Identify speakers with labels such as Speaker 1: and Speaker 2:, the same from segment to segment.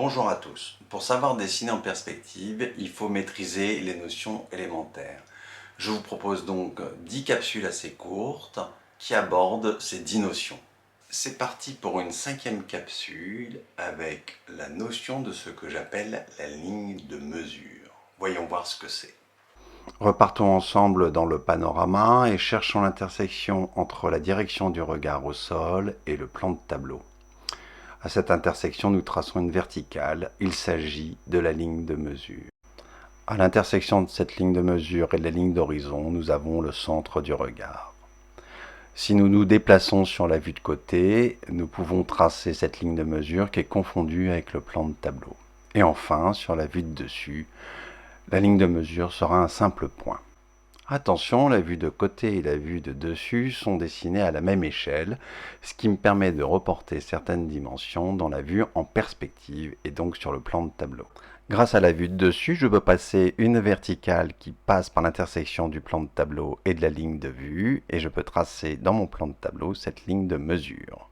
Speaker 1: Bonjour à tous. Pour savoir dessiner en perspective, il faut maîtriser les notions élémentaires. Je vous propose donc 10 capsules assez courtes qui abordent ces 10 notions. C'est parti pour une 5e capsule avec la notion de ce que j'appelle la ligne de mesure. Voyons voir ce que c'est. Repartons ensemble dans le panorama et cherchons l'intersection entre la direction du regard au sol et le plan de tableau. À cette intersection, nous traçons une verticale. Il s'agit de la ligne de mesure. À l'intersection de cette ligne de mesure et de la ligne d'horizon, nous avons le centre du regard. Si nous nous déplaçons sur la vue de côté, nous pouvons tracer cette ligne de mesure qui est confondue avec le plan de tableau. Et enfin, sur la vue de dessus, la ligne de mesure sera un simple point. Attention, la vue de côté et la vue de dessus sont dessinées à la même échelle, ce qui me permet de reporter certaines dimensions dans la vue en perspective et donc sur le plan de tableau. Grâce à la vue de dessus, je peux passer une verticale qui passe par l'intersection du plan de tableau et de la ligne de vue, et je peux tracer dans mon plan de tableau cette ligne de mesure.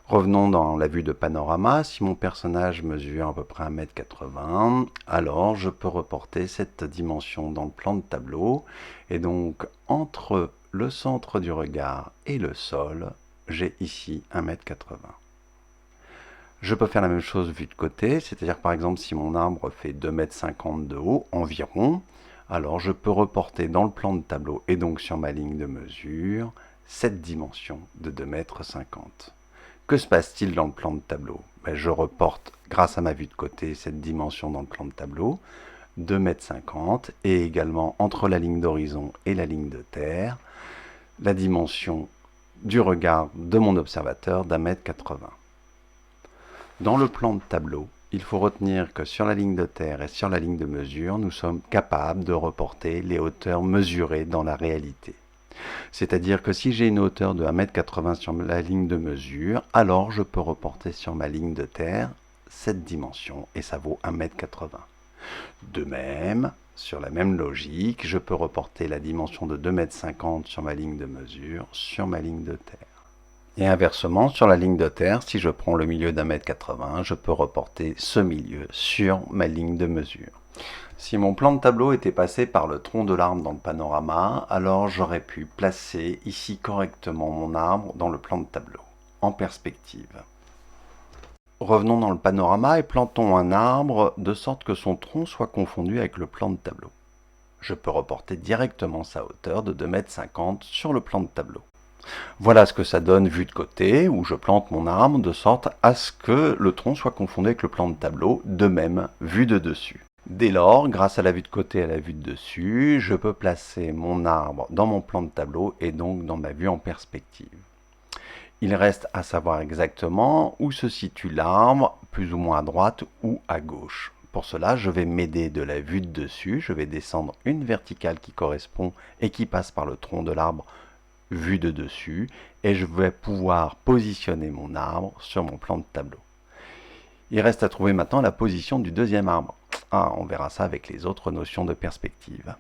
Speaker 1: Revenons dans la vue de panorama. Si mon personnage mesure à peu près 1,80 m, alors je peux reporter cette dimension dans le plan de tableau. Et donc, entre le centre du regard et le sol, j'ai ici 1,80 m. Je peux faire la même chose vue de côté, c'est-à-dire par exemple si mon arbre fait 2,50 m de haut environ, alors je peux reporter dans le plan de tableau et donc sur ma ligne de mesure cette dimension de 2,50 m. Que se passe-t-il dans le plan de tableau? Je reporte, grâce à ma vue de côté, cette dimension dans le plan de tableau, 2,50 m, et également entre la ligne d'horizon et la ligne de terre, la dimension du regard de mon observateur d'1,80 m. Dans le plan de tableau, il faut retenir que sur la ligne de terre et sur la ligne de mesure, nous sommes capables de reporter les hauteurs mesurées dans la réalité. C'est-à-dire que si j'ai une hauteur de 1,80 m sur la ligne de mesure, alors je peux reporter sur ma ligne de terre cette dimension et ça vaut 1,80 m. De même, sur la même logique, je peux reporter la dimension de 2,50 m sur ma ligne de mesure sur ma ligne de terre. Et inversement, sur la ligne de terre, si je prends le milieu d'1,80 m, je peux reporter ce milieu sur ma ligne de mesure. Si mon plan de tableau était passé par le tronc de l'arbre dans le panorama, alors j'aurais pu placer ici correctement mon arbre dans le plan de tableau, en perspective. Revenons dans le panorama et plantons un arbre de sorte que son tronc soit confondu avec le plan de tableau. Je peux reporter directement sa hauteur de 2,50 m sur le plan de tableau. Voilà ce que ça donne vue de côté, où je plante mon arbre de sorte à ce que le tronc soit confondu avec le plan de tableau, de même vue de dessus. Dès lors, grâce à la vue de côté et à la vue de dessus, je peux placer mon arbre dans mon plan de tableau et donc dans ma vue en perspective. Il reste à savoir exactement où se situe l'arbre, plus ou moins à droite ou à gauche. Pour cela, je vais m'aider de la vue de dessus, je vais descendre une verticale qui correspond et qui passe par le tronc de l'arbre vue de dessus, et je vais pouvoir positionner mon arbre sur mon plan de tableau. Il reste à trouver maintenant la position du deuxième arbre. On verra ça avec les autres notions de perspective.